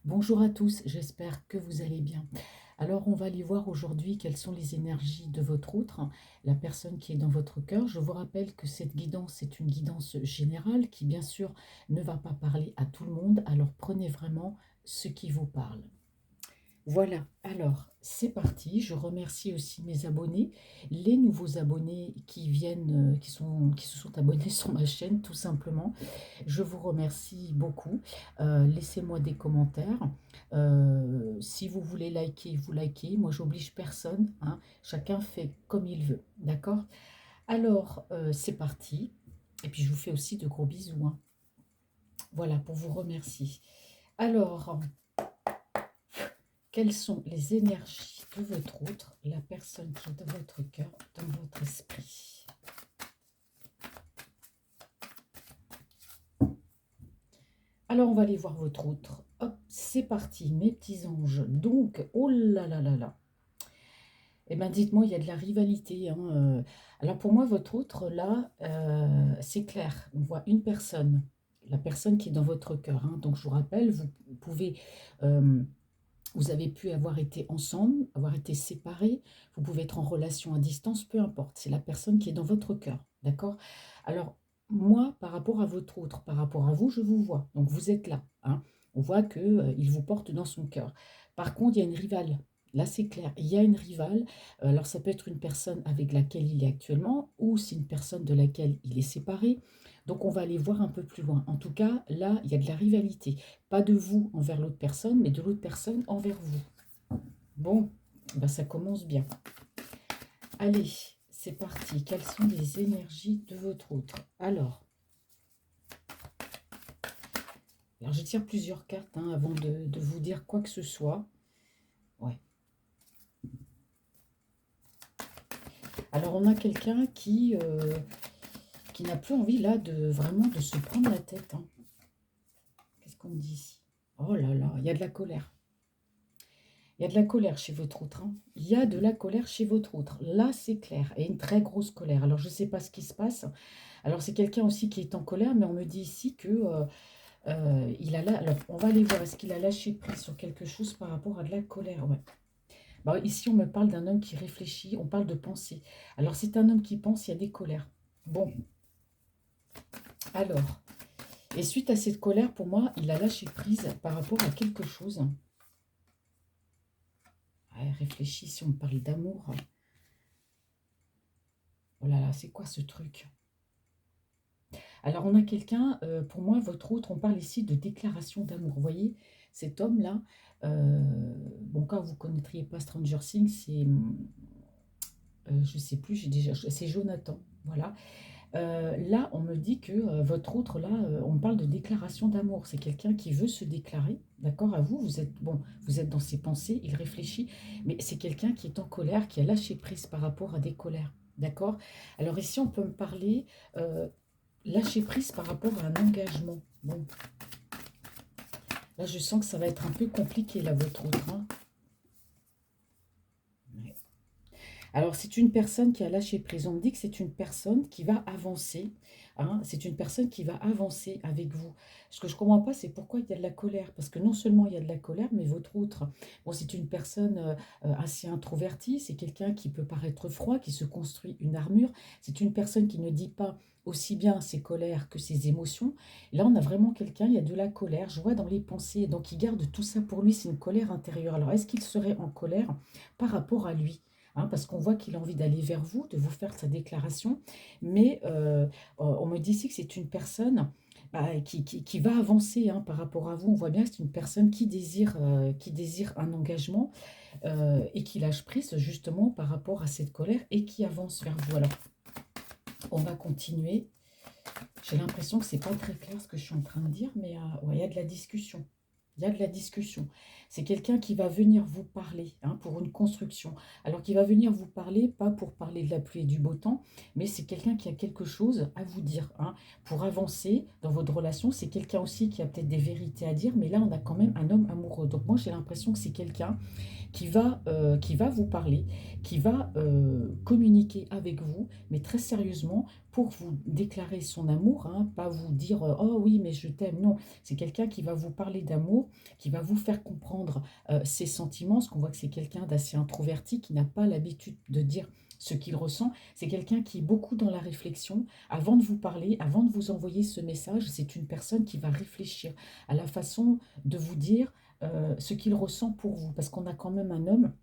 Bonjour à tous, j'espère que vous allez bien. Alors, on va aller voir aujourd'hui quelles sont les énergies de votre outre, la personne qui est dans votre cœur. Je vous rappelle que cette guidance est une guidance générale qui, bien sûr, ne va pas parler à tout le monde. Alors, prenez vraiment ce qui vous parle. Voilà, alors c'est parti. Je remercie aussi mes abonnés, les nouveaux abonnés qui viennent, qui se sont abonnés sur ma chaîne, tout simplement. Je vous remercie beaucoup. Laissez-moi des commentaires. Si vous voulez liker, vous likez. Moi, j'oblige personne, hein. Chacun fait comme il veut. D'accord? Alors, c'est parti. Et puis, je vous fais aussi de gros bisous, hein. Voilà, pour vous remercier. Alors, quelles sont les énergies de votre outre, la personne qui est dans votre cœur, dans votre esprit? Alors, on va aller voir votre outre. Hop, c'est parti, mes petits anges. Donc, oh là là là là. Eh bien, dites-moi, il y a de la rivalité, hein. Alors, pour moi, votre outre, là, c'est clair. On voit une personne, la personne qui est dans votre cœur, hein. Donc, je vous rappelle, vous pouvez... euh, vous avez pu avoir été ensemble, avoir été séparés, vous pouvez être en relation à distance, peu importe. C'est la personne qui est dans votre cœur, d'accord? Alors, moi, par rapport à votre autre, par rapport à vous, je vous vois. Donc, vous êtes là, hein. On voit que, il vous porte dans son cœur. Par contre, il y a une rivale. Là, c'est clair. Il y a une rivale. Alors, ça peut être une personne avec laquelle il est actuellement ou c'est une personne de laquelle il est séparé. Donc, on va aller voir un peu plus loin. En tout cas, là, il y a de la rivalité. Pas de vous envers l'autre personne, mais de l'autre personne envers vous. Bon, ben ça commence bien. Allez, c'est parti. Quelles sont les énergies de votre autre? Alors, je tire plusieurs cartes, hein, avant de vous dire quoi que ce soit. Ouais. Alors, on a quelqu'un qui n'a plus envie, là, de vraiment de se prendre la tête, hein. Qu'est-ce qu'on me dit ici? Oh là là, il y a de la colère. Il y a de la colère chez votre autre, hein. Il y a de la colère chez votre autre. Là, c'est clair. Et une très grosse colère. Alors, je ne sais pas ce qui se passe. Alors, c'est quelqu'un aussi qui est en colère, mais on me dit ici que il a là. Alors, on va aller voir. Est-ce qu'il a lâché prise sur quelque chose par rapport à de la colère? Ouais. Bah, ici, on me parle d'un homme qui réfléchit. On parle de pensée. Alors, c'est un homme qui pense, il y a des colères. Bon, alors. Et suite à cette colère, pour moi, il a lâché prise par rapport à quelque chose. Ouais, réfléchis si on me parle d'amour. Oh là là, c'est quoi ce truc? Alors, on a quelqu'un, pour moi, votre autre, on parle ici de déclaration d'amour. Vous voyez, cet homme-là, bon, quand vous ne connaîtriez pas Stranger Things, c'est, je ne sais plus, c'est Jonathan, voilà. Là, on me dit que votre autre, là, on parle de déclaration d'amour. C'est quelqu'un qui veut se déclarer, d'accord, à vous. Vous êtes, bon, vous êtes dans ses pensées, il réfléchit, mais c'est quelqu'un qui est en colère, qui a lâché prise par rapport à des colères, d'accord? Alors ici, on peut me parler, lâcher prise par rapport à un engagement. Bon, là, je sens que ça va être un peu compliqué, là, votre autre, hein. Ouais. Alors, c'est une personne qui a lâché prise. On me dit que c'est une personne qui va avancer, hein. C'est une personne qui va avancer avec vous. Ce que je ne comprends pas, c'est pourquoi il y a de la colère. Parce que non seulement il y a de la colère, mais votre autre, bon, c'est une personne assez introvertie. C'est quelqu'un qui peut paraître froid, qui se construit une armure. C'est une personne qui ne dit pas aussi bien ses colères que ses émotions. Et là, on a vraiment quelqu'un, il y a de la colère. Je vois dans les pensées. Donc, il garde tout ça pour lui. C'est une colère intérieure. Alors, est-ce qu'il serait en colère par rapport à lui? Hein, parce qu'on voit qu'il a envie d'aller vers vous, de vous faire sa déclaration, mais on me dit ici que c'est une personne qui va avancer, hein, par rapport à vous. On voit bien que c'est une personne qui désire un engagement et qui lâche prise justement par rapport à cette colère et qui avance vers vous. Alors, on va continuer. J'ai l'impression que c'est pas très clair ce que je suis en train de dire, mais ouais, il y a de la discussion. Il y a de la discussion. C'est quelqu'un qui va venir vous parler, hein, pour une construction. Alors qui va venir vous parler, pas pour parler de la pluie et du beau temps, mais c'est quelqu'un qui a quelque chose à vous dire, hein, pour avancer dans votre relation. C'est quelqu'un aussi qui a peut-être des vérités à dire, mais là, on a quand même un homme amoureux. Donc moi, j'ai l'impression que c'est quelqu'un qui va vous parler, qui va communiquer avec vous, mais très sérieusement, pour vous déclarer son amour, hein, pas vous dire oh oui, mais je t'aime. Non, c'est quelqu'un qui va vous parler d'amour, qui va vous faire comprendre ses sentiments, parce qu'on voit que c'est quelqu'un d'assez introverti, qui n'a pas l'habitude de dire ce qu'il ressent. C'est quelqu'un qui est beaucoup dans la réflexion. Avant de vous parler, avant de vous envoyer ce message, c'est une personne qui va réfléchir à la façon de vous dire ce qu'il ressent pour vous. Parce qu'on a quand même un homme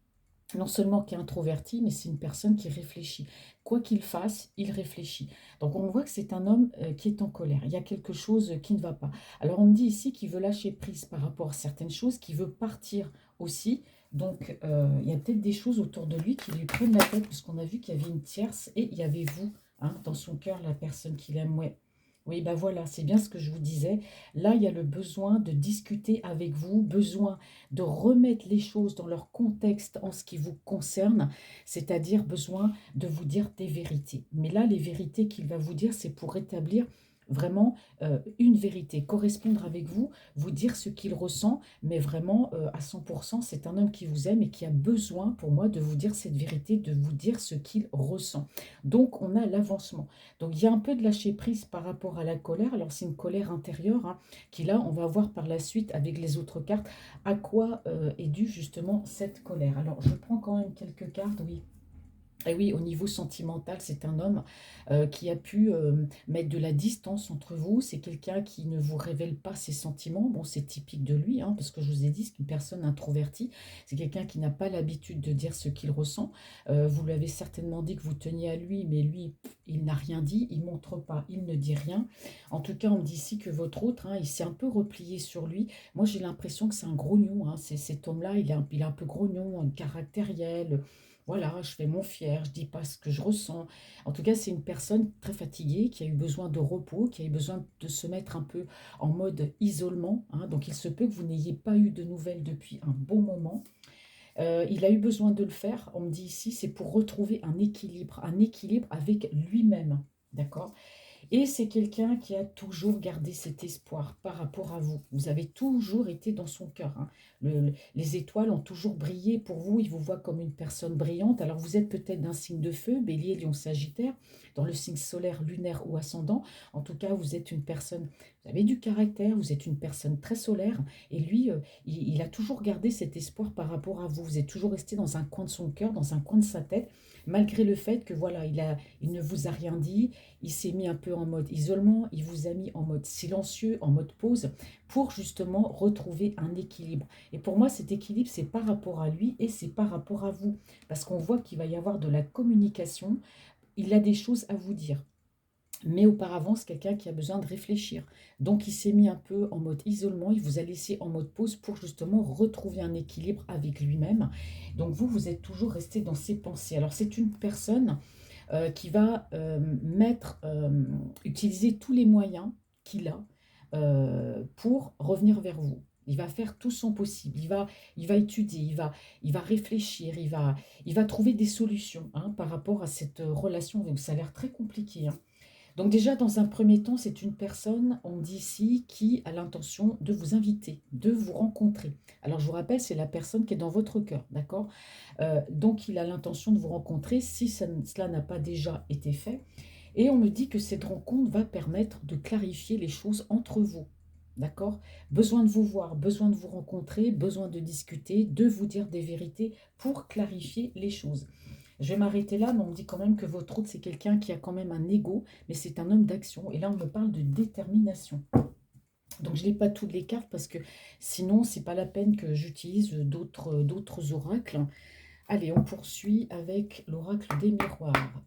non seulement qui est introverti, mais c'est une personne qui réfléchit. Quoi qu'il fasse, il réfléchit. Donc on voit que c'est un homme qui est en colère. Il y a quelque chose qui ne va pas. Alors on me dit ici qu'il veut lâcher prise par rapport à certaines choses, qu'il veut partir aussi. Donc il y a peut-être des choses autour de lui qui lui prennent la tête, puisqu'on a vu qu'il y avait une tierce et il y avait vous, hein, dans son cœur, la personne qu'il aime. Ouais. Oui, ben voilà, c'est bien ce que je vous disais. Là, il y a le besoin de discuter avec vous, besoin de remettre les choses dans leur contexte en ce qui vous concerne, c'est-à-dire besoin de vous dire des vérités. Mais là, les vérités qu'il va vous dire, c'est pour rétablir vraiment une vérité, correspondre avec vous, vous dire ce qu'il ressent, mais vraiment à 100%, c'est un homme qui vous aime et qui a besoin, pour moi, de vous dire cette vérité, de vous dire ce qu'il ressent. Donc, on a l'avancement. Donc, il y a un peu de lâcher prise par rapport à la colère. Alors, c'est une colère intérieure, hein, qui là, on va voir par la suite avec les autres cartes à quoi est due justement cette colère. Alors, je prends quand même quelques cartes, oui. Et oui, au niveau sentimental, c'est un homme qui a pu mettre de la distance entre vous. C'est quelqu'un qui ne vous révèle pas ses sentiments. Bon, c'est typique de lui, hein, parce que je vous ai dit, c'est une personne introvertie. C'est quelqu'un qui n'a pas l'habitude de dire ce qu'il ressent. Vous lui avez certainement dit que vous teniez à lui, mais lui, il n'a rien dit. Il ne montre pas, il ne dit rien. En tout cas, on me dit ici que votre autre, hein, il s'est un peu replié sur lui. Moi, j'ai l'impression que c'est un grognon, hein. Cet homme-là, il est un peu grognon, caractériel. Voilà, je fais mon fier, je dis pas ce que je ressens. En tout cas, c'est une personne très fatiguée, qui a eu besoin de repos, qui a eu besoin de se mettre un peu en mode isolement, hein. Donc, il se peut que vous n'ayez pas eu de nouvelles depuis un bon moment. Il a eu besoin de le faire, on me dit ici, c'est pour retrouver un équilibre avec lui-même. D'accord? Et c'est quelqu'un qui a toujours gardé cet espoir par rapport à vous. Vous avez toujours été dans son cœur, hein. Les étoiles ont toujours brillé pour vous. Il vous voit comme une personne brillante. Alors vous êtes peut-être d'un signe de feu, Bélier, Lion, Sagittaire, dans le signe solaire, lunaire ou ascendant. En tout cas, vous êtes une personne, vous avez du caractère, vous êtes une personne très solaire. Et lui, il a toujours gardé cet espoir par rapport à vous. Vous êtes toujours resté dans un coin de son cœur, dans un coin de sa tête, malgré le fait que voilà, il ne vous a rien dit. Il s'est mis un peu en mode isolement, il vous a mis en mode silencieux, en mode pause, pour justement retrouver un équilibre. Et pour moi, cet équilibre, c'est par rapport à lui et c'est par rapport à vous. Parce qu'on voit qu'il va y avoir de la communication, il a des choses à vous dire. Mais auparavant, c'est quelqu'un qui a besoin de réfléchir. Donc, il s'est mis un peu en mode isolement, il vous a laissé en mode pause pour justement retrouver un équilibre avec lui-même. Donc, vous êtes toujours resté dans ses pensées. Alors, c'est une personne qui va utiliser tous les moyens qu'il a pour revenir vers vous. Il va faire tout son possible, il va étudier, il va réfléchir, il va trouver des solutions, hein, par rapport à cette relation. Donc ça a l'air très compliqué, hein. Donc déjà, dans un premier temps, c'est une personne, on dit ici, qui a l'intention de vous inviter, de vous rencontrer. Alors je vous rappelle, c'est la personne qui est dans votre cœur, d'accord? Donc il a l'intention de vous rencontrer si cela n'a pas déjà été fait. Et on me dit que cette rencontre va permettre de clarifier les choses entre vous. D'accord? Besoin de vous voir, besoin de vous rencontrer, besoin de discuter, de vous dire des vérités pour clarifier les choses. Je vais m'arrêter là, mais on me dit quand même que votre autre, c'est quelqu'un qui a quand même un ego, mais c'est un homme d'action. Et là, on me parle de détermination. Donc, je n'ai pas toutes les cartes parce que sinon, c'est pas la peine que j'utilise d'autres oracles. Allez, on poursuit avec l'oracle des miroirs.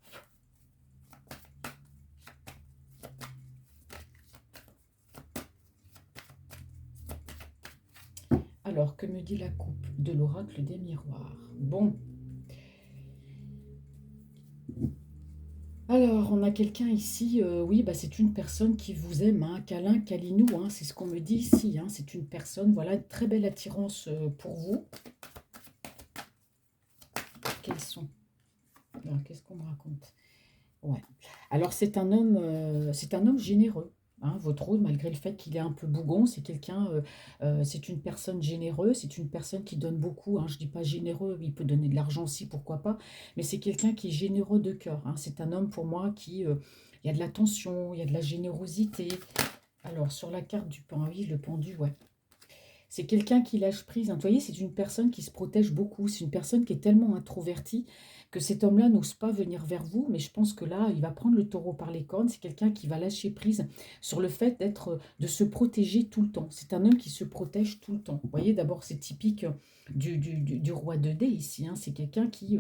Alors, que me dit la coupe de l'oracle des miroirs? Bon. Alors, on a quelqu'un ici, oui, bah, c'est une personne qui vous aime, hein, câlin, câlinou, hein, c'est ce qu'on me dit ici, hein, c'est une personne, voilà, une très belle attirance pour vous. Quels sont? Alors, qu'est-ce qu'on me raconte? Ouais. Alors, c'est un homme généreux. Hein, votre autre, malgré le fait qu'il est un peu bougon, c'est quelqu'un, c'est une personne généreuse, c'est une personne qui donne beaucoup, hein. Je ne dis pas généreux, il peut donner de l'argent aussi, pourquoi pas, mais c'est quelqu'un qui est généreux de cœur, hein. C'est un homme pour moi qui, il il y a de la tension, il y a de la générosité. Alors, sur la carte du pendu, le pendu, ouais. C'est quelqu'un qui lâche prise, hein. Vous voyez, c'est une personne qui se protège beaucoup. C'est une personne qui est tellement introvertie que cet homme-là n'ose pas venir vers vous. Mais je pense que là, il va prendre le taureau par les cornes. C'est quelqu'un qui va lâcher prise sur le fait de se protéger tout le temps. C'est un homme qui se protège tout le temps. Vous voyez, d'abord, c'est typique du roi de dés ici, hein. C'est quelqu'un qui,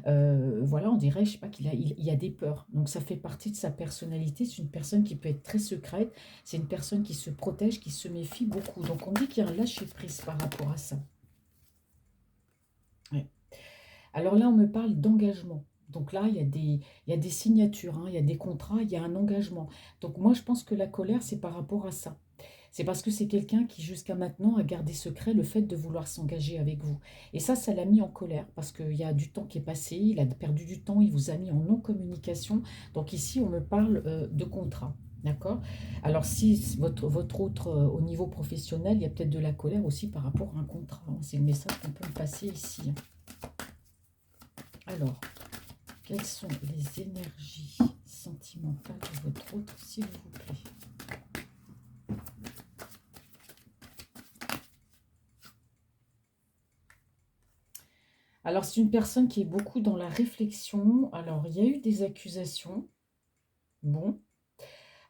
voilà, on dirait, je sais pas, il a des peurs. Donc, ça fait partie de sa personnalité. C'est une personne qui peut être très secrète. C'est une personne qui se protège, qui se méfie beaucoup. Donc on dit qu'il y a un lâcher-prise par rapport à ça. Ouais. Alors là, on me parle d'engagement. Donc là, il y a des signatures, hein, il y a des contrats, il y a un engagement. Donc moi, je pense que la colère, c'est par rapport à ça. C'est parce que c'est quelqu'un qui, jusqu'à maintenant, a gardé secret le fait de vouloir s'engager avec vous. Et ça l'a mis en colère parce qu'il y a du temps qui est passé, il a perdu du temps, il vous a mis en non-communication. Donc ici, on me parle de contrat. D'accord? Alors, si votre autre, au niveau professionnel, il y a peut-être de la colère aussi par rapport à un contrat, hein. C'est le message qu'on peut me passer ici, hein. Alors, quelles sont les énergies sentimentales de votre autre, s'il vous plaît? Alors, c'est une personne qui est beaucoup dans la réflexion. Alors, il y a eu des accusations. Bon.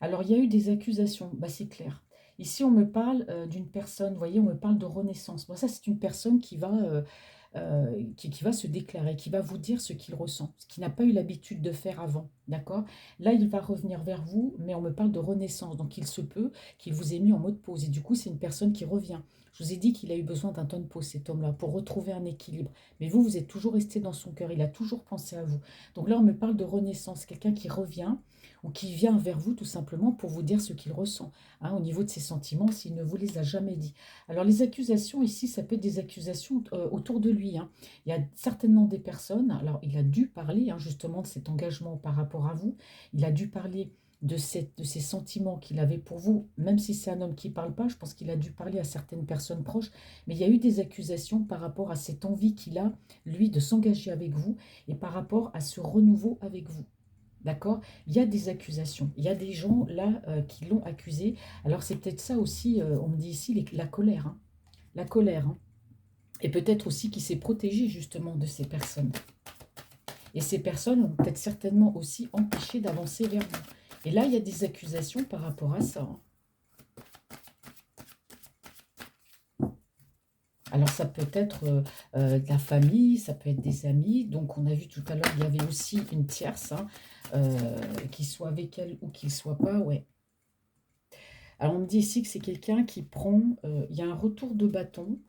Alors, il y a eu des accusations. Bah, c'est clair. Ici, on me parle d'une personne, vous voyez, on me parle de renaissance. Moi, ça, c'est une personne qui va se déclarer, qui va vous dire ce qu'il ressent, ce qu'il n'a pas eu l'habitude de faire avant. D'accord? Là, il va revenir vers vous, mais on me parle de renaissance. Donc, il se peut qu'il vous ait mis en mode pause. Et du coup, c'est une personne qui revient. Je vous ai dit qu'il a eu besoin d'un temps de pause, cet homme-là, pour retrouver un équilibre. Mais vous, vous êtes toujours resté dans son cœur. Il a toujours pensé à vous. Donc là, on me parle de renaissance. Quelqu'un qui revient ou qui vient vers vous tout simplement pour vous dire ce qu'il ressent, hein, au niveau de ses sentiments, s'il ne vous les a jamais dit. Alors les accusations ici, ça peut être des accusations autour de lui, hein. Il y a certainement des personnes, alors il a dû parler, hein, justement de cet engagement par rapport à vous, il a dû parler de ces sentiments qu'il avait pour vous, même si c'est un homme qui ne parle pas, je pense qu'il a dû parler à certaines personnes proches, mais il y a eu des accusations par rapport à cette envie qu'il a, lui, de s'engager avec vous et par rapport à ce renouveau avec vous. D'accord? Il y a des accusations. Il y a des gens là qui l'ont accusé. Alors c'est peut-être ça aussi, on me dit ici, la colère, hein. La colère, hein. Et peut-être aussi qu'il s'est protégé justement de ces personnes. Et ces personnes ont peut-être certainement aussi empêché d'avancer vers vous. Et là, il y a des accusations par rapport à ça, hein. Alors ça peut être de la famille, ça peut être des amis. Donc on a vu tout à l'heure, il y avait aussi une tierce, hein, qu'il soit avec elle ou qu'il ne soit pas, ouais. Alors, on me dit ici que c'est quelqu'un qui prend, il y a un retour de bâton.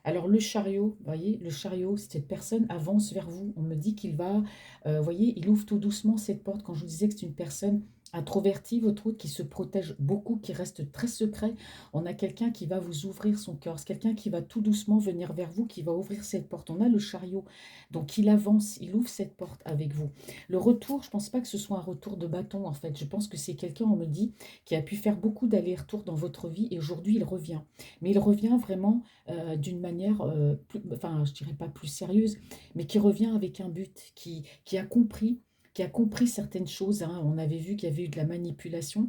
Alors, le chariot, vous voyez, le chariot, cette personne avance vers vous. On me dit qu'il va, vous voyez, il ouvre tout doucement cette porte. Quand je vous disais que c'est une personne introvertie, votre autre, qui se protège beaucoup, qui reste très secret, on a quelqu'un qui va vous ouvrir son cœur. C'est quelqu'un qui va tout doucement venir vers vous, qui va ouvrir cette porte. On a le chariot, donc il avance, il ouvre cette porte avec vous. Le retour, je ne pense pas que ce soit un retour de bâton, en fait. Je pense que c'est quelqu'un, on me dit, qui a pu faire beaucoup d'allers-retours dans votre vie et aujourd'hui, il revient. Mais il revient vraiment d'une manière, enfin, je dirais pas plus sérieuse, mais qui revient avec un but, qui a compris certaines choses, hein. On avait vu qu'il y avait eu de la manipulation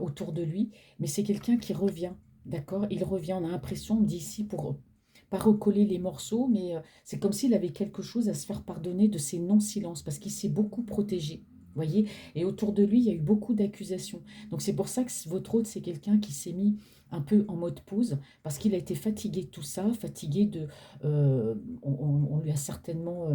autour de lui, mais c'est quelqu'un qui revient, d'accord? Il revient, on a l'impression, on me dit ici, pour pas recoller les morceaux, mais c'est comme s'il avait quelque chose à se faire pardonner de ses non-silences, parce qu'il s'est beaucoup protégé. Voyez, et autour de lui, il y a eu beaucoup d'accusations. Donc c'est pour ça que votre hôte, c'est quelqu'un qui s'est mis un peu en mode pause, parce qu'il a été fatigué de tout ça, fatigué de... on lui a certainement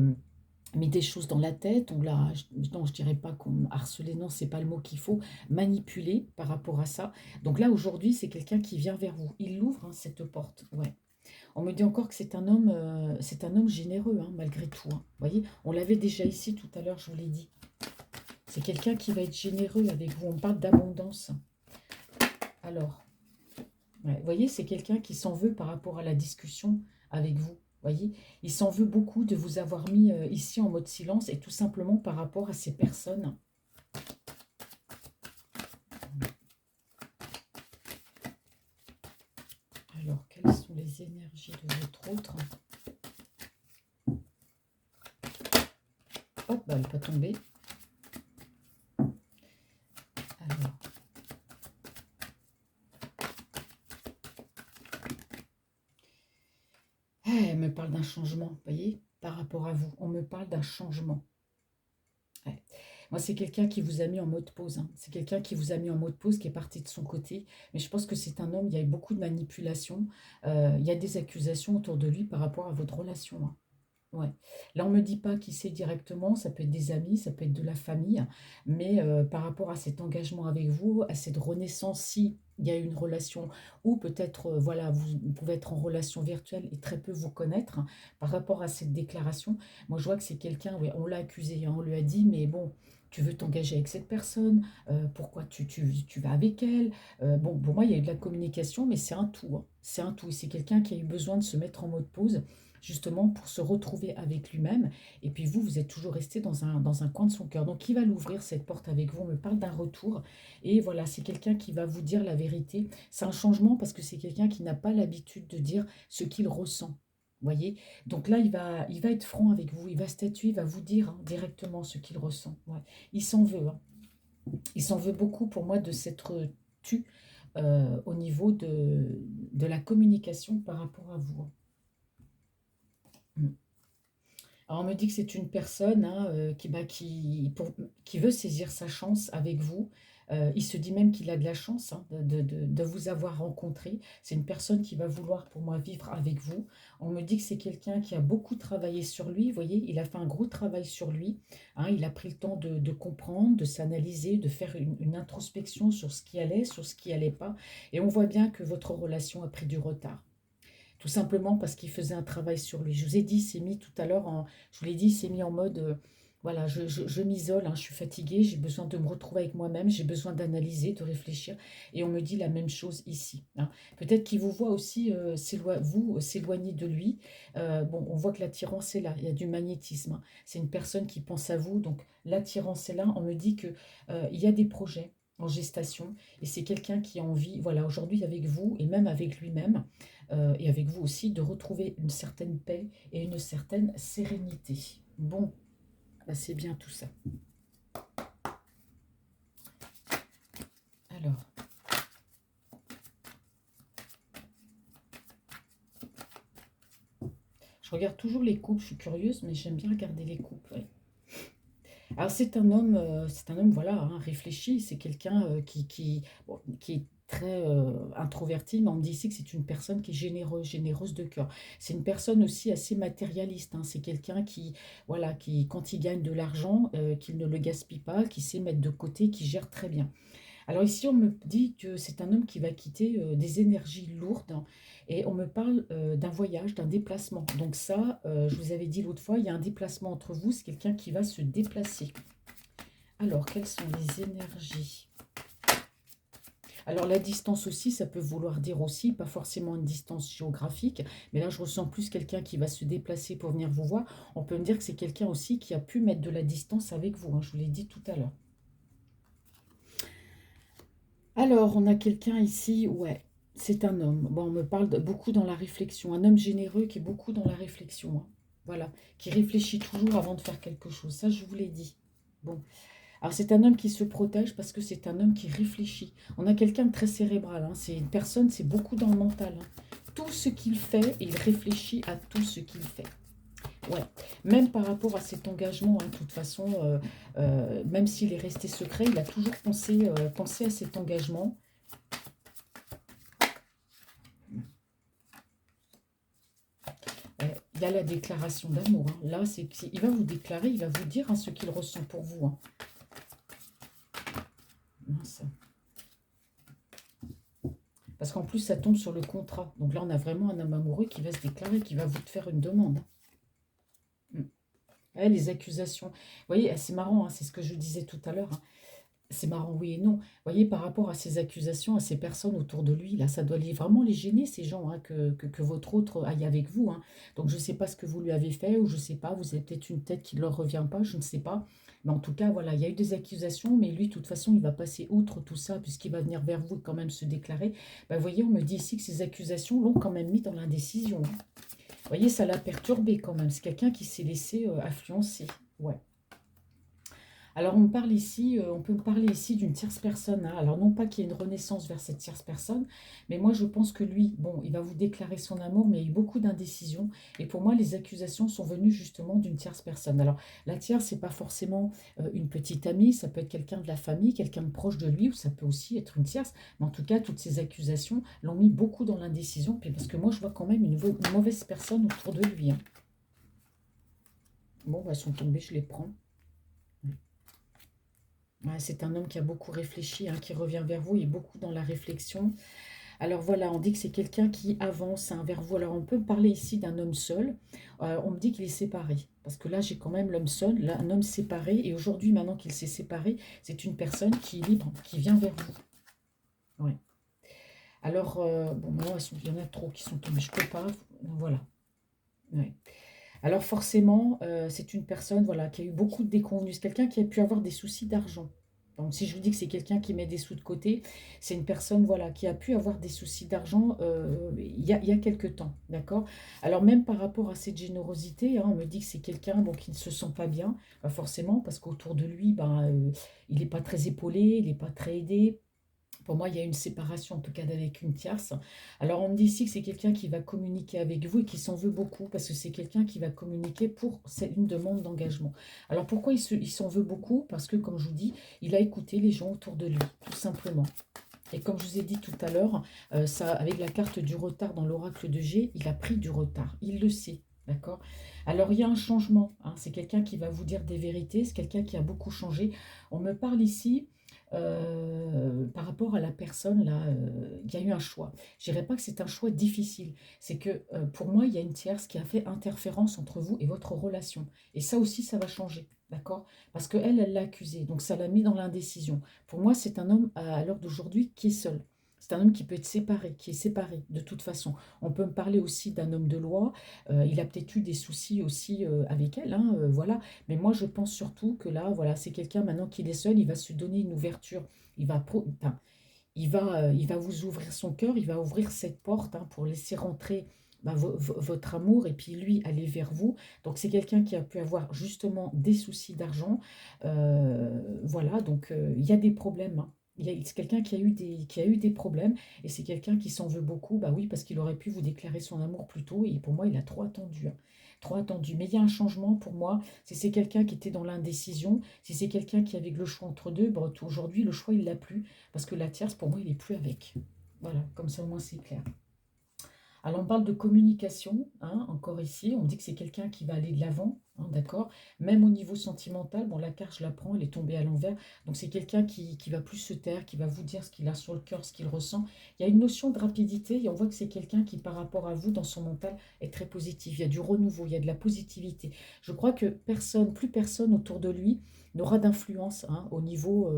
mis des choses dans la tête, on l'a... Non, je dirais pas qu'on harcelé, non, c'est pas le mot qu'il faut, manipulé par rapport à ça. Donc là, aujourd'hui, c'est quelqu'un qui vient vers vous. Il ouvre, hein, cette porte, ouais. On me dit encore que c'est un homme généreux, hein, malgré tout, hein. Vous voyez, on l'avait déjà ici tout à l'heure, je vous l'ai dit. C'est quelqu'un qui va être généreux avec vous. On parle d'abondance. Alors, ouais, vous voyez, c'est quelqu'un qui s'en veut par rapport à la discussion avec vous. Vous voyez, il s'en veut beaucoup de vous avoir mis ici en mode silence et tout simplement par rapport à ces personnes. Alors, quelles sont les énergies de votre autre? Hop, bah, elle n'est pas tombée. Ouais, elle me parle d'un changement, vous voyez, par rapport à vous. On me parle d'un changement. Ouais. Moi, c'est quelqu'un qui vous a mis en mode pause, hein. C'est quelqu'un qui vous a mis en mode pause, qui est parti de son côté. Mais je pense que c'est un homme, il y a eu beaucoup de manipulation. Il y a des accusations autour de lui par rapport à votre relation, hein. Ouais. Là, on ne me dit pas qui c'est directement, ça peut être des amis, ça peut être de la famille, mais par rapport à cet engagement avec vous, à cette renaissance, si il y a eu une relation, ou peut-être, voilà, vous pouvez être en relation virtuelle et très peu vous connaître, hein, par rapport à cette déclaration, moi je vois que c'est quelqu'un, ouais, on l'a accusé, hein, on lui a dit, mais bon, tu veux t'engager avec cette personne, pourquoi tu vas avec elle? Bon, pour moi, il y a eu de la communication, mais c'est un tout, hein, c'est un tout, et c'est quelqu'un qui a eu besoin de se mettre en mode pause justement pour se retrouver avec lui-même. Et puis vous, vous êtes toujours resté dans un coin de son cœur. Donc il va l'ouvrir, cette porte avec vous. On me parle d'un retour. Et voilà, c'est quelqu'un qui va vous dire la vérité. C'est un changement parce que c'est quelqu'un qui n'a pas l'habitude de dire ce qu'il ressent. Voyez? Donc là, il va être franc avec vous. Il va statuer, il va vous dire, hein, directement ce qu'il ressent. Ouais. Il s'en veut, hein. Il s'en veut beaucoup pour moi de s'être tu au niveau de la communication par rapport à vous, hein. Alors, on me dit que c'est une personne, hein, qui veut saisir sa chance avec vous. Il se dit même qu'il a de la chance, hein, de vous avoir rencontré. C'est une personne qui va vouloir, pour moi, vivre avec vous. On me dit que c'est quelqu'un qui a beaucoup travaillé sur lui. Vous voyez, il a fait un gros travail sur lui, hein. Il a pris le temps de comprendre, de s'analyser, de faire une introspection sur ce qui allait, sur ce qui allait pas. Et on voit bien que votre relation a pris du retard. Tout simplement parce qu'il faisait un travail sur lui. Je vous ai dit, il s'est mis tout à l'heure, je vous l'ai dit, il s'est mis en mode, voilà, je m'isole, hein, je suis fatiguée, j'ai besoin de me retrouver avec moi-même, j'ai besoin d'analyser, de réfléchir. Et on me dit la même chose ici, hein. Peut-être qu'il vous voit aussi, vous, s'éloigner de lui. Bon, on voit que l'attirance est là, il y a du magnétisme, hein. C'est une personne qui pense à vous, donc l'attirance est là. On me dit que, il y a des projets en gestation et c'est quelqu'un qui a envie, voilà, aujourd'hui avec vous et même avec lui-même, et avec vous aussi, de retrouver une certaine paix et une certaine sérénité. Bon, bah, c'est bien tout ça. Alors, je regarde toujours les couples, je suis curieuse, mais j'aime bien regarder les couples, ouais. Alors c'est un homme voilà, hein, réfléchi, c'est quelqu'un bon, qui est très introverti, mais on me dit ici que c'est une personne qui est généreuse de cœur. C'est une personne aussi assez matérialiste, hein. C'est quelqu'un qui, voilà, qui quand il gagne de l'argent, qu'il ne le gaspille pas, qui sait mettre de côté, qui gère très bien. Alors ici, on me dit que c'est un homme qui va quitter des énergies lourdes, hein, et on me parle d'un voyage, d'un déplacement. Donc ça, je vous avais dit l'autre fois, il y a un déplacement entre vous, c'est quelqu'un qui va se déplacer. Alors, quelles sont les énergies? Alors la distance aussi, ça peut vouloir dire aussi, pas forcément une distance géographique, mais là je ressens plus quelqu'un qui va se déplacer pour venir vous voir. On peut me dire que c'est quelqu'un aussi qui a pu mettre de la distance avec vous, hein, je vous l'ai dit tout à l'heure. Alors, on a quelqu'un ici, ouais, c'est un homme. Bon, on me parle beaucoup dans la réflexion, un homme généreux qui est beaucoup dans la réflexion, hein. Voilà, qui réfléchit toujours avant de faire quelque chose. Ça, je vous l'ai dit. Bon, alors c'est un homme qui se protège parce que c'est un homme qui réfléchit. On a quelqu'un de très cérébral, hein. C'est une personne, c'est beaucoup dans le mental, hein. Tout ce qu'il fait, il réfléchit à tout ce qu'il fait. Ouais, même par rapport à cet engagement, hein, de toute façon, même s'il est resté secret, il a toujours pensé à cet engagement. Il y a la déclaration d'amour, hein. Là, il va vous déclarer, il va vous dire, hein, ce qu'il ressent pour vous, hein. Mince. Parce qu'en plus, ça tombe sur le contrat. Donc là, on a vraiment un homme amoureux qui va se déclarer, qui va vous faire une demande, hein. Ouais, les accusations. Vous voyez, c'est marrant, hein, c'est ce que je disais tout à l'heure, hein. C'est marrant, oui et non. Vous voyez, par rapport à ces accusations, à ces personnes autour de lui, là, ça doit vraiment les gêner, ces gens, hein, que votre autre aille avec vous, hein. Donc, je ne sais pas ce que vous lui avez fait, ou je ne sais pas, vous avez peut-être une tête qui ne leur revient pas, je ne sais pas. Mais en tout cas, voilà, il y a eu des accusations, mais lui, de toute façon, il va passer outre tout ça, puisqu'il va venir vers vous et quand même se déclarer. Ben, vous voyez, on me dit ici que ces accusations l'ont quand même mis dans l'indécision, hein. Vous voyez, ça l'a perturbé quand même. C'est quelqu'un qui s'est laissé influencer. Ouais. Alors on parle ici, on peut me parler ici d'une tierce personne, hein. Alors non pas qu'il y ait une renaissance vers cette tierce personne, mais moi je pense que lui, bon, il va vous déclarer son amour, mais il y a eu beaucoup d'indécision. Et pour moi, les accusations sont venues justement d'une tierce personne. Alors la tierce, c'est pas forcément une petite amie, ça peut être quelqu'un de la famille, quelqu'un de proche de lui, ou ça peut aussi être une tierce. Mais en tout cas, toutes ces accusations l'ont mis beaucoup dans l'indécision, puis parce que moi je vois quand même une mauvaise personne autour de lui, hein. Bon, bah, elles sont tombées, je les prends. Ouais, c'est un homme qui a beaucoup réfléchi, hein, qui revient vers vous, il est beaucoup dans la réflexion. Alors voilà, on dit que c'est quelqu'un qui avance, hein, vers vous. Alors on peut parler ici d'un homme seul. On me dit qu'il est séparé. Parce que là, j'ai quand même l'homme seul, là, un homme séparé. Et aujourd'hui, maintenant qu'il s'est séparé, c'est une personne qui est libre, qui vient vers vous. Ouais. Alors, bon, maintenant, il y en a trop qui sont tombés. Je peux pas. Voilà. Ouais. Alors forcément, c'est une personne, voilà, qui a eu beaucoup de déconvenues. C'est quelqu'un qui a pu avoir des soucis d'argent. Donc si je vous dis que c'est quelqu'un qui met des sous de côté, c'est une personne, voilà, qui a pu avoir des soucis d'argent il y a quelque temps, d'accord? Alors même par rapport à cette générosité, hein, on me dit que c'est quelqu'un, bon, qui ne se sent pas bien, pas forcément, parce qu'autour de lui, ben, il n'est pas très épaulé, il n'est pas très aidé. Pour moi, il y a une séparation, en tout cas avec une tierce. Alors, on me dit ici que c'est quelqu'un qui va communiquer avec vous et qui s'en veut beaucoup parce que c'est quelqu'un qui va communiquer pour c'est une demande d'engagement. Alors, pourquoi il s'en veut beaucoup? Parce que, comme je vous dis, il a écouté les gens autour de lui, tout simplement. Et comme je vous ai dit tout à l'heure, ça, avec la carte du retard dans l'oracle de G, il a pris du retard. Il le sait. D'accord? Alors, il y a un changement, hein. C'est quelqu'un qui va vous dire des vérités. C'est quelqu'un qui a beaucoup changé. On me parle ici par rapport à la personne, là, il y a eu un choix. Je dirais pas que c'est un choix difficile. C'est que pour moi, il y a une tierce qui a fait interférence entre vous et votre relation. Et ça aussi, ça va changer. D'accord? Parce qu'elle, elle l'a accusé. Donc, ça l'a mis dans l'indécision. Pour moi, c'est un homme à l'heure d'aujourd'hui qui est seul. C'est un homme qui peut être séparé, qui est séparé de toute façon. On peut me parler aussi d'un homme de loi. Il a peut-être eu des soucis aussi avec elle, hein, voilà. Mais moi, je pense surtout que là, voilà, c'est quelqu'un maintenant qu'il est seul, il va se donner une ouverture. Enfin, il va vous ouvrir son cœur, il va ouvrir cette porte, hein, pour laisser rentrer bah, votre amour et puis lui aller vers vous. Donc c'est quelqu'un qui a pu avoir justement des soucis d'argent. Voilà, donc il y a des problèmes, hein. C'est quelqu'un qui a eu des problèmes et c'est quelqu'un qui s'en veut beaucoup. Bah oui, parce qu'il aurait pu vous déclarer son amour plus tôt et pour moi, il a trop attendu, hein. Trop attendu. Mais il y a un changement pour moi. Si c'est quelqu'un qui était dans l'indécision, si c'est quelqu'un qui avait le choix entre deux, bah, aujourd'hui, le choix, il l'a plus. Parce que la tierce, pour moi, il n'est plus avec. Voilà, comme ça au moins c'est clair. Alors on parle de communication, hein, encore ici, on dit que c'est quelqu'un qui va aller de l'avant, hein, d'accord? Même au niveau sentimental, bon la carte je la prends, elle est tombée à l'envers, donc c'est quelqu'un qui va plus se taire, qui va vous dire ce qu'il a sur le cœur, ce qu'il ressent. Il y a une notion de rapidité et on voit que c'est quelqu'un qui par rapport à vous, dans son mental, est très positif. Il y a du renouveau, il y a de la positivité. Je crois que personne, plus personne autour de lui n'aura d'influence, hein, au niveau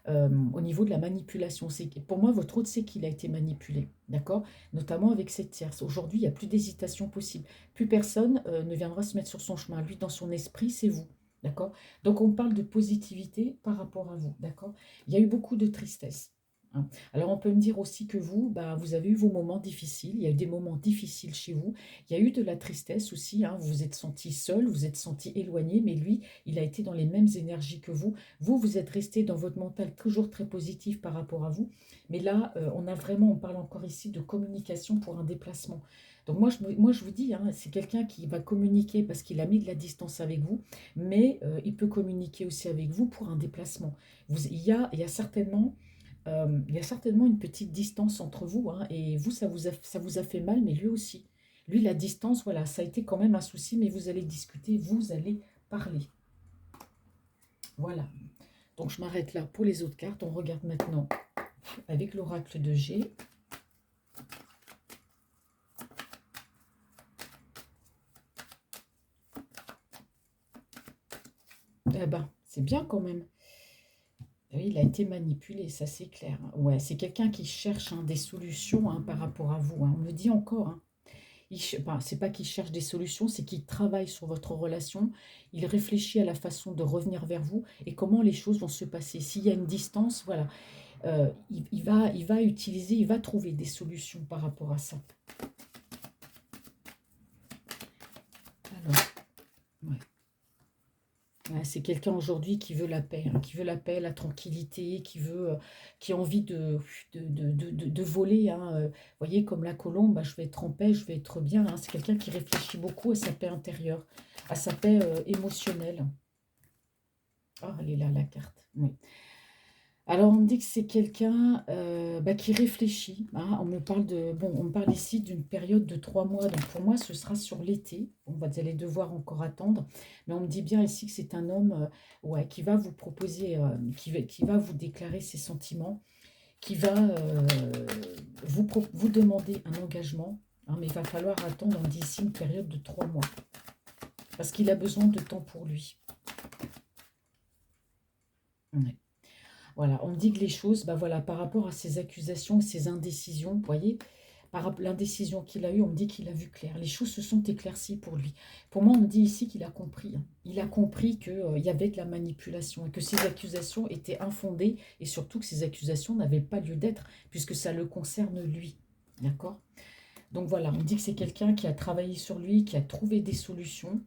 de la manipulation. Pour moi, votre autre, c'est qu'il a été manipulé, d'accord? Notamment avec cette tierce. Aujourd'hui, il n'y a plus d'hésitation possible. Plus personne ne viendra se mettre sur son chemin. Lui, dans son esprit, c'est vous. D'accord? Donc, on parle de positivité par rapport à vous. D'accord? Il y a eu beaucoup de tristesse, hein. Alors, on peut me dire aussi que vous, bah, vous avez eu vos moments difficiles. Il y a eu des moments difficiles chez vous. Il y a eu de la tristesse aussi, hein. Vous vous êtes senti seul, vous vous êtes senti éloigné, mais lui, il a été dans les mêmes énergies que vous. Vous, vous êtes resté dans votre mental toujours très positif par rapport à vous. Mais là, on parle encore ici de communication pour un déplacement. Donc moi, je vous dis, hein, c'est quelqu'un qui va communiquer parce qu'il a mis de la distance avec vous, mais il peut communiquer aussi avec vous pour un déplacement. Il y a certainement une petite distance entre vous, hein, et vous, ça vous a fait mal, mais lui aussi. Lui, la distance, voilà, ça a été quand même un souci, mais vous allez discuter, vous allez parler. Voilà. Donc je m'arrête là pour les autres cartes. On regarde maintenant avec l'oracle de G. Eh ben, c'est bien quand même. Oui, il a été manipulé, ça c'est clair. Ouais, c'est quelqu'un qui cherche, hein, des solutions, hein, par rapport à vous, hein. On me dit encore, hein. C'est pas qu'il cherche des solutions, c'est qu'il travaille sur votre relation. Il réfléchit à la façon de revenir vers vous et comment les choses vont se passer. S'il y a une distance, voilà, il va utiliser, il va trouver des solutions par rapport à ça. Alors, ouais. Ouais, c'est quelqu'un aujourd'hui qui veut la paix, hein, qui veut la paix, la tranquillité, qui a envie de voler, hein, vous voyez, comme la colombe, bah, je vais être en paix, je vais être bien, hein. C'est quelqu'un qui réfléchit beaucoup à sa paix intérieure, à sa paix émotionnelle. Oh, elle est là, la carte. Oui. Alors, on me dit que c'est quelqu'un bah, qui réfléchit, hein. On me parle bon, on me parle ici d'une période de 3 mois. Donc, pour moi, ce sera sur l'été. Vous allez devoir encore attendre. Mais on me dit bien ici que c'est un homme ouais, qui va vous proposer, qui va vous déclarer ses sentiments, qui va vous demander un engagement. Hein, mais il va falloir attendre, on me dit ici, une période de 3 mois. Parce qu'il a besoin de temps pour lui. Ouais. Voilà, on me dit que les choses, bah voilà, par rapport à ces accusations, ces indécisions, vous voyez, l'indécision qu'il a eue, on me dit qu'il a vu clair. Les choses se sont éclaircies pour lui. Pour moi, on me dit ici qu'il a compris, hein. Il a compris qu'il y avait de la manipulation et que ces accusations étaient infondées et surtout que ces accusations n'avaient pas lieu d'être puisque ça le concerne lui. D'accord? Donc voilà, on me dit que c'est quelqu'un qui a travaillé sur lui, qui a trouvé des solutions.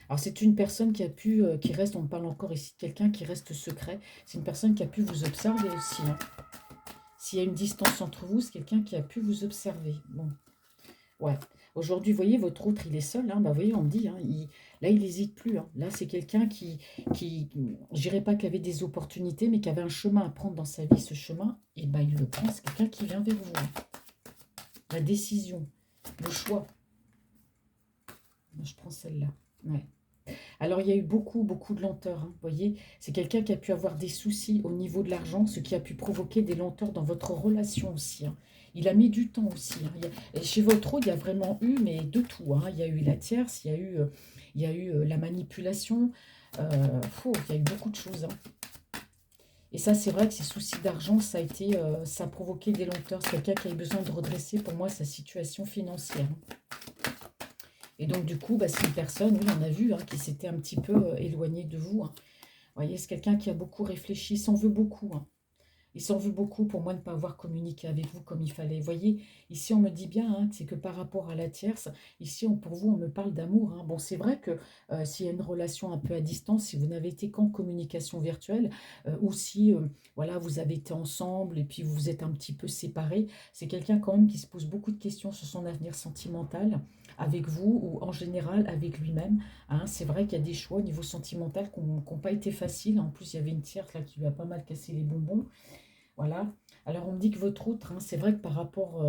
Alors, c'est une personne qui a pu, qui reste, on parle encore ici de quelqu'un qui reste secret. C'est une personne qui a pu vous observer aussi, hein. S'il y a une distance entre vous, c'est quelqu'un qui a pu vous observer. Bon, ouais. Aujourd'hui, vous voyez, votre autre, il est seul, hein. Bah, vous voyez, on me dit, hein, là, il n'hésite plus, hein. Là, c'est quelqu'un je dirais pas qu'il avait des opportunités, mais qui avait un chemin à prendre dans sa vie. Ce chemin, et ben, il le prend. C'est quelqu'un qui vient vers vous, hein. La décision, le choix. Moi, je prends celle-là. Ouais. Alors, il y a eu beaucoup, beaucoup de lenteur, hein, vous voyez. C'est quelqu'un qui a pu avoir des soucis au niveau de l'argent, ce qui a pu provoquer des lenteurs dans votre relation aussi, hein. Il a mis du temps aussi, hein. Et chez votre autre, il y a vraiment eu, mais de tout, hein. Il y a eu la tierce, il y a eu la manipulation. Il y a eu beaucoup de choses, hein. Et ça, c'est vrai que ces soucis d'argent, ça a provoqué des lenteurs. C'est quelqu'un qui a eu besoin de redresser, pour moi, sa situation financière, hein. Et donc, du coup, bah, c'est une personne, oui, on a vu, hein, qui s'était un petit peu éloignée de vous, hein. Vous voyez, c'est quelqu'un qui a beaucoup réfléchi, il s'en veut beaucoup, hein. Il s'en veut beaucoup pour moi de ne pas avoir communiqué avec vous comme il fallait. Vous voyez, ici on me dit bien, hein, que c'est que par rapport à la tierce, ici pour vous on me parle d'amour, hein. Bon, c'est vrai que s'il y a une relation un peu à distance, si vous n'avez été qu'en communication virtuelle, ou si voilà, vous avez été ensemble et puis vous vous êtes un petit peu séparés, c'est quelqu'un quand même qui se pose beaucoup de questions sur son avenir sentimental avec vous ou en général avec lui-même, hein. C'est vrai qu'il y a des choix au niveau sentimental qui n'ont pas été faciles. En plus, il y avait une tierce là qui lui a pas mal cassé les bonbons. Voilà. Alors, on me dit que votre autre, hein, c'est vrai que par rapport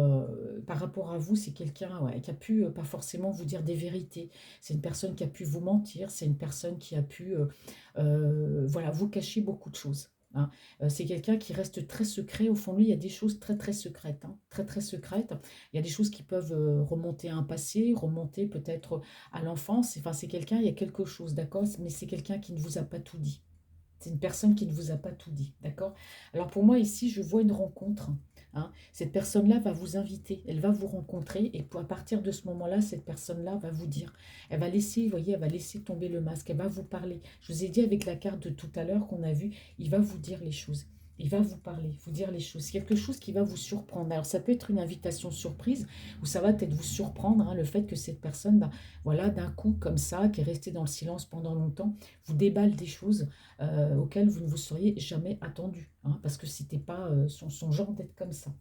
à vous, c'est quelqu'un, ouais, qui a pu pas forcément vous dire des vérités. C'est une personne qui a pu vous mentir. C'est une personne qui a pu voilà, vous cacher beaucoup de choses, hein. C'est quelqu'un qui reste très secret. Au fond de lui, il y a des choses très, très secrètes, hein, très, très secrètes. Il y a des choses qui peuvent remonter à un passé, remonter peut-être à l'enfance. Enfin, c'est quelqu'un, il y a quelque chose, d'accord? Mais c'est quelqu'un qui ne vous a pas tout dit. C'est une personne qui ne vous a pas tout dit, d'accord? Alors pour moi ici, je vois une rencontre, hein. Cette personne-là va vous inviter, elle va vous rencontrer et à partir de ce moment-là, cette personne-là va vous dire, elle va laisser, vous voyez, elle va laisser tomber le masque, elle va vous parler. Je vous ai dit avec la carte de tout à l'heure qu'on a vue, il va vous dire les choses. Il va vous parler, vous dire les choses. Quelque chose qui va vous surprendre. Alors ça peut être une invitation surprise ou ça va peut-être vous surprendre, hein, le fait que cette personne, bah, voilà, d'un coup comme ça, qui est restée dans le silence pendant longtemps, vous déballe des choses auquel vous ne vous seriez jamais attendu, hein, parce que c'était pas son genre d'être comme ça.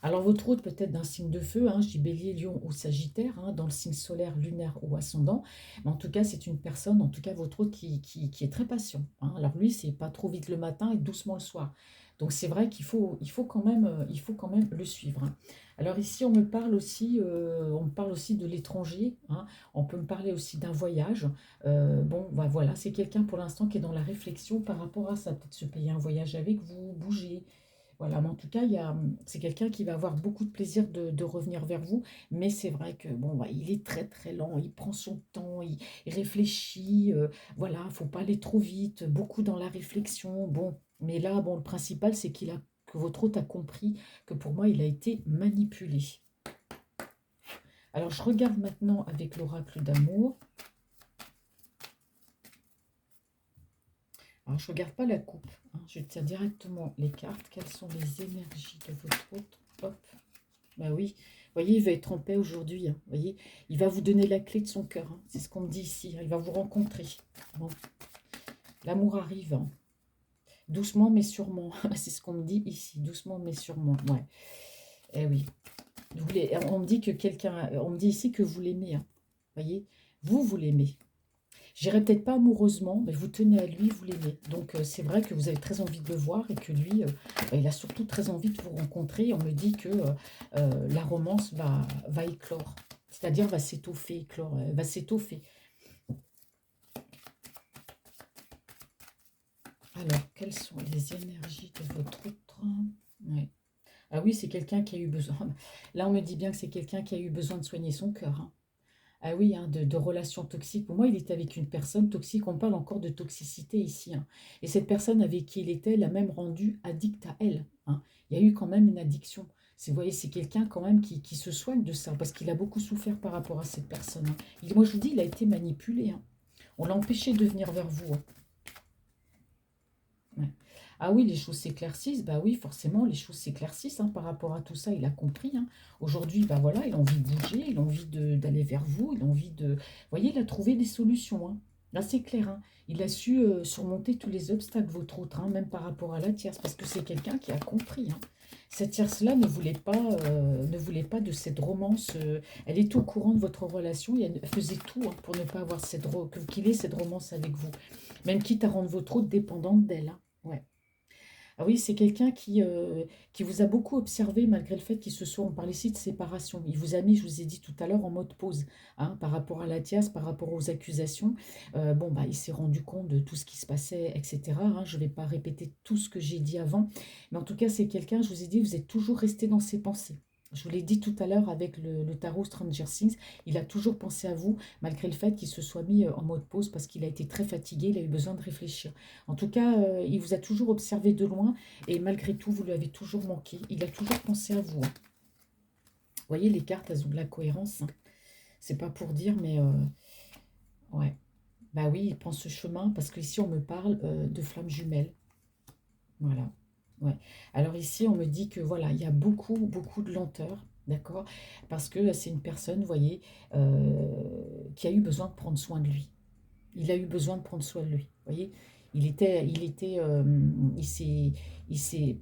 Alors votre autre peut-être d'un signe de feu, hein, je dis bélier, lion ou sagittaire, hein, dans le signe solaire, lunaire ou ascendant, mais en tout cas c'est une personne, en tout cas votre autre qui est très patient, hein. Alors lui c'est pas trop vite le matin et doucement le soir. Donc c'est vrai il faut quand même le suivre, hein. Alors ici on me parle aussi de l'étranger, hein. On peut me parler aussi d'un voyage. Bon, bah, voilà, c'est quelqu'un pour l'instant qui est dans la réflexion par rapport à ça, peut-être se payer un voyage avec vous, bouger. Voilà, mais en tout cas, c'est quelqu'un qui va avoir beaucoup de plaisir de revenir vers vous. Mais c'est vrai que bon, bah, il est très très lent, il prend son temps, il réfléchit. Voilà, il ne faut pas aller trop vite, beaucoup dans la réflexion. Bon, mais là, bon, le principal, c'est que votre hôte a compris que pour moi, il a été manipulé. Alors, je regarde maintenant avec l'oracle d'amour. Alors, je ne regarde pas la coupe, hein, je tire directement les cartes. Quelles sont les énergies de votre hôte? Hop. Bah oui, voyez, il va être en paix aujourd'hui. Hein, vous voyez, il va vous donner la clé de son cœur. Hein, c'est ce qu'on me dit ici. Hein, il va vous rencontrer. Bon, l'amour arrive. Hein, doucement mais sûrement. C'est ce qu'on me dit ici. Doucement mais sûrement. Ouais. Eh oui. On me dit que quelqu'un. On me dit ici que vous l'aimez. Hein, voyez, vous l'aimez. J'irai peut-être pas amoureusement, mais vous tenez à lui, vous l'aimez. Donc c'est vrai que vous avez très envie de le voir et que lui, il a surtout très envie de vous rencontrer. On me dit que la romance va éclore, c'est-à-dire va s'étoffer, éclore, va s'étoffer. Alors, quelles sont les énergies de votre train? Ouais. Ah oui, c'est quelqu'un qui a eu besoin. Là, on me dit bien que c'est quelqu'un qui a eu besoin de soigner son cœur. Hein. Ah oui, hein, de relations toxiques. Pour moi, il était avec une personne toxique. On parle encore de toxicité ici. Hein. Et cette personne avec qui il était l'a même rendu addict à elle. Hein. Il y a eu quand même une addiction. Vous voyez, c'est quelqu'un quand même qui se soigne de ça, parce qu'il a beaucoup souffert par rapport à cette personne. Hein. Moi, je vous dis, il a été manipulé. Hein. On l'a empêché de venir vers vous. Hein. Ouais. Ah oui, les choses s'éclaircissent. Bah oui, forcément, les choses s'éclaircissent hein, par rapport à tout ça. Il a compris. Hein. Aujourd'hui, bah voilà, il a envie de bouger, il a envie d'aller vers vous, il a envie de. Vous voyez, il a trouvé des solutions. Hein. Là, c'est clair. Hein. Il a su surmonter tous les obstacles, votre autre, hein, même par rapport à la tierce, parce que c'est quelqu'un qui a compris. Hein. Cette tierce-là ne voulait pas de cette romance. Elle est au courant de votre relation et elle faisait tout hein, pour ne pas avoir qu'il ait cette romance avec vous. Même quitte à rendre votre autre dépendante d'elle. Hein. Ouais. Ah oui, c'est quelqu'un qui vous a beaucoup observé malgré le fait qu'il se soit, on parle ici de séparation. Il vous a mis, je vous ai dit tout à l'heure, en mode pause hein, par rapport à la tierce, par rapport aux accusations. Bon, bah, il s'est rendu compte de tout ce qui se passait, etc. Hein. Je ne vais pas répéter tout ce que j'ai dit avant. Mais en tout cas, c'est quelqu'un, je vous ai dit, vous êtes toujours resté dans ses pensées. Je vous l'ai dit tout à l'heure avec le tarot Stranger Things, il a toujours pensé à vous, malgré le fait qu'il se soit mis en mode pause parce qu'il a été très fatigué, il a eu besoin de réfléchir. En tout cas, il vous a toujours observé de loin et malgré tout, vous lui avez toujours manqué. Il a toujours pensé à vous. Hein. Vous voyez, les cartes, elles ont de la cohérence. Hein. C'est pas pour dire, mais ouais. Bah oui, il prend ce chemin parce qu'ici, on me parle de flammes jumelles. Voilà. Ouais. Alors ici, on me dit que voilà, il y a beaucoup, beaucoup de lenteur. D'accord? Parce que c'est une personne, vous voyez, qui a eu besoin de prendre soin de lui. Il a eu besoin de prendre soin de lui. Vous voyez, je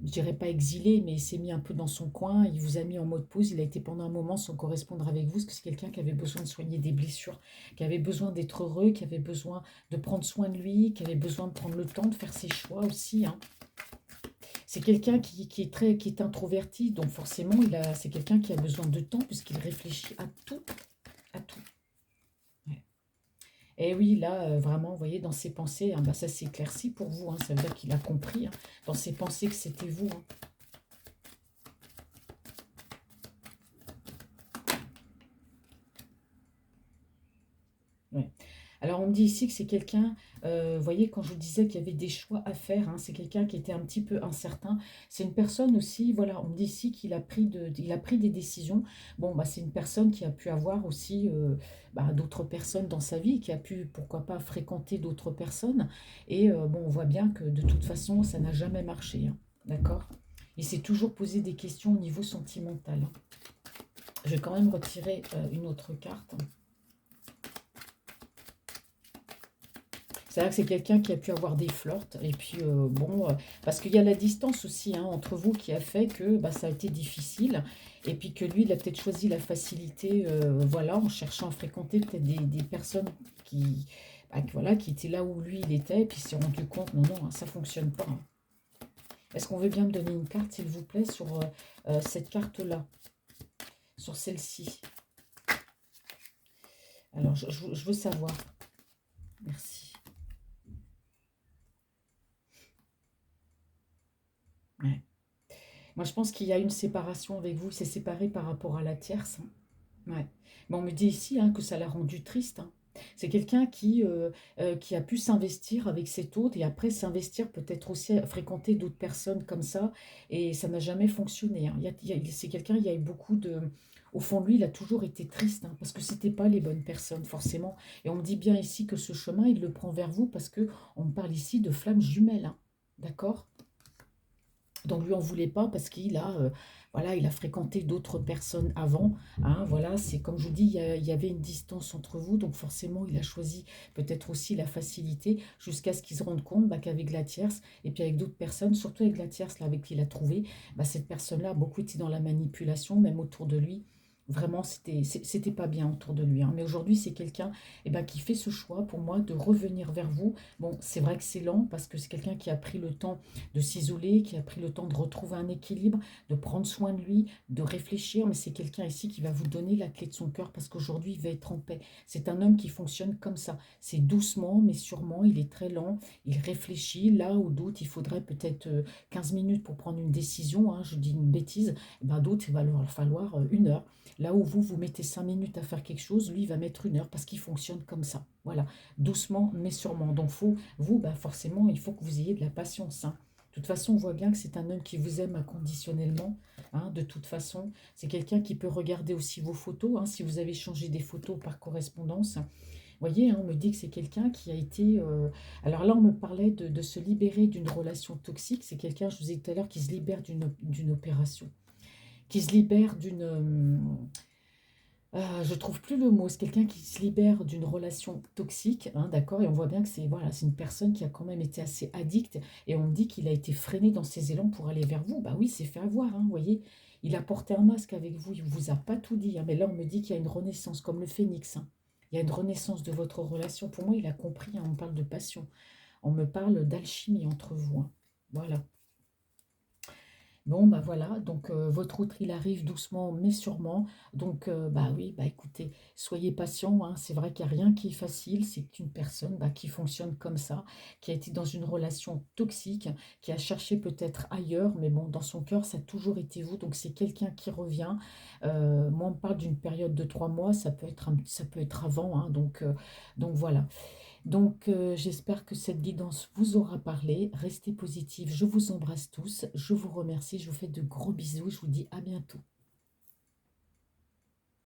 dirais pas exilé, mais il s'est mis un peu dans son coin. Il vous a mis en mode pause. Il a été pendant un moment sans correspondre avec vous, parce que c'est quelqu'un qui avait besoin de soigner des blessures, qui avait besoin d'être heureux, qui avait besoin de prendre soin de lui, qui avait besoin de prendre le temps de faire ses choix aussi. Hein. C'est quelqu'un qui est introverti, donc forcément, c'est quelqu'un qui a besoin de temps puisqu'il réfléchit à tout, à tout. Ouais. Et oui, là, vraiment, vous voyez, dans ses pensées, hein, bah, ça s'éclaircit pour vous. Hein, ça veut dire qu'il a compris hein, dans ses pensées que c'était vous. Hein. Ouais. Alors, on me dit ici que c'est quelqu'un, vous voyez, quand je vous disais qu'il y avait des choix à faire, hein, c'est quelqu'un qui était un petit peu incertain. C'est une personne aussi, voilà, on me dit ici il a pris des décisions. Bon, bah, c'est une personne qui a pu avoir aussi bah, d'autres personnes dans sa vie, qui a pu, pourquoi pas, fréquenter d'autres personnes. Et bon, on voit bien que de toute façon, ça n'a jamais marché. Hein, d'accord? Il s'est toujours posé des questions au niveau sentimental. Hein. Je vais quand même retirer une autre carte. C'est vrai que c'est quelqu'un qui a pu avoir des flirts. Et puis, bon, parce qu'il y a la distance aussi hein, entre vous qui a fait que bah, ça a été difficile. Et puis que lui, il a peut-être choisi la facilité, voilà, en cherchant à fréquenter peut-être des personnes voilà, qui étaient là où lui, il était. Et puis il s'est rendu compte, non, non, hein, ça ne fonctionne pas. Hein. Est-ce qu'on veut bien me donner une carte, s'il vous plaît, sur cette carte-là, sur celle-ci? Alors, je veux savoir. Merci. Ouais. Moi, je pense qu'il y a une séparation avec vous. C'est séparé par rapport à la tierce. Hein. Ouais. Mais on me dit ici hein, que ça l'a rendu triste. Hein. C'est quelqu'un qui a pu s'investir avec cet autre et après s'investir peut-être aussi à fréquenter d'autres personnes comme ça. Et ça n'a jamais fonctionné. Hein. C'est quelqu'un, il y a eu beaucoup de. Au fond de lui, il a toujours été triste hein, parce que c'était pas les bonnes personnes, forcément. Et on me dit bien ici que ce chemin, il le prend vers vous parce que on me parle ici de flammes jumelles. Hein. D'accord? Donc lui en voulait pas parce qu'il a, voilà, il a fréquenté d'autres personnes avant, hein, voilà, c'est comme je vous dis, il y avait une distance entre vous, donc forcément il a choisi peut-être aussi la facilité jusqu'à ce qu'il se rende compte bah, qu'avec la tierce et puis avec d'autres personnes, surtout avec la tierce là, avec qui il a trouvé, bah, cette personne-là a beaucoup été dans la manipulation, même autour de lui. Vraiment, c'était pas bien autour de lui, hein. Mais aujourd'hui, c'est quelqu'un eh ben, qui fait ce choix pour moi de revenir vers vous. Bon, c'est vrai que c'est lent parce que c'est quelqu'un qui a pris le temps de s'isoler, qui a pris le temps de retrouver un équilibre, de prendre soin de lui, de réfléchir. Mais c'est quelqu'un ici qui va vous donner la clé de son cœur parce qu'aujourd'hui, il va être en paix. C'est un homme qui fonctionne comme ça. C'est doucement, mais sûrement. Il est très lent. Il réfléchit. Là où d'autres, il faudrait peut-être 15 minutes pour prendre une décision. Hein, je dis une bêtise. Eh ben, d'autres, il va leur falloir 1 heure. Là où vous mettez 5 minutes à faire quelque chose, lui, il va mettre 1 heure parce qu'il fonctionne comme ça. Voilà, doucement, mais sûrement. Donc, vous, bah, forcément, il faut que vous ayez de la patience, hein. De toute façon, on voit bien que c'est un homme qui vous aime inconditionnellement, hein, de toute façon. C'est quelqu'un qui peut regarder aussi vos photos, hein, si vous avez changé des photos par correspondance. Vous voyez, hein, on me dit que c'est quelqu'un qui a été... Alors là, on me parlait de se libérer d'une relation toxique. C'est quelqu'un, je vous ai dit tout à l'heure, qui se libère d'une opération, qui se libère d'une... je trouve plus le mot. C'est quelqu'un qui se libère d'une relation toxique, hein, d'accord? Et on voit bien que c'est voilà, c'est une personne qui a quand même été assez addicte. Et on me dit qu'il a été freiné dans ses élans pour aller vers vous. Bah oui, c'est fait avoir, hein, vous voyez. Il a porté un masque avec vous. Il vous a pas tout dit, hein. Mais là, on me dit qu'il y a une renaissance, comme le phénix, hein. Il y a une renaissance de votre relation. Pour moi, il a compris, hein, on parle de passion. On me parle d'alchimie entre vous, hein. Voilà. Bon, bah voilà, donc votre autre, il arrive doucement mais sûrement. Donc, bah oui, bah écoutez, soyez patient, hein. C'est vrai qu'il n'y a rien qui est facile. C'est une personne bah, qui fonctionne comme ça, qui a été dans une relation toxique, qui a cherché peut-être ailleurs, mais bon, dans son cœur, ça a toujours été vous. Donc, c'est quelqu'un qui revient. Moi, on me parle d'une période de 3 mois, ça peut être avant, hein. Donc voilà. Donc, j'espère que cette guidance vous aura parlé. Restez positifs. Je vous embrasse tous. Je vous remercie. Je vous fais de gros bisous. Je vous dis à bientôt.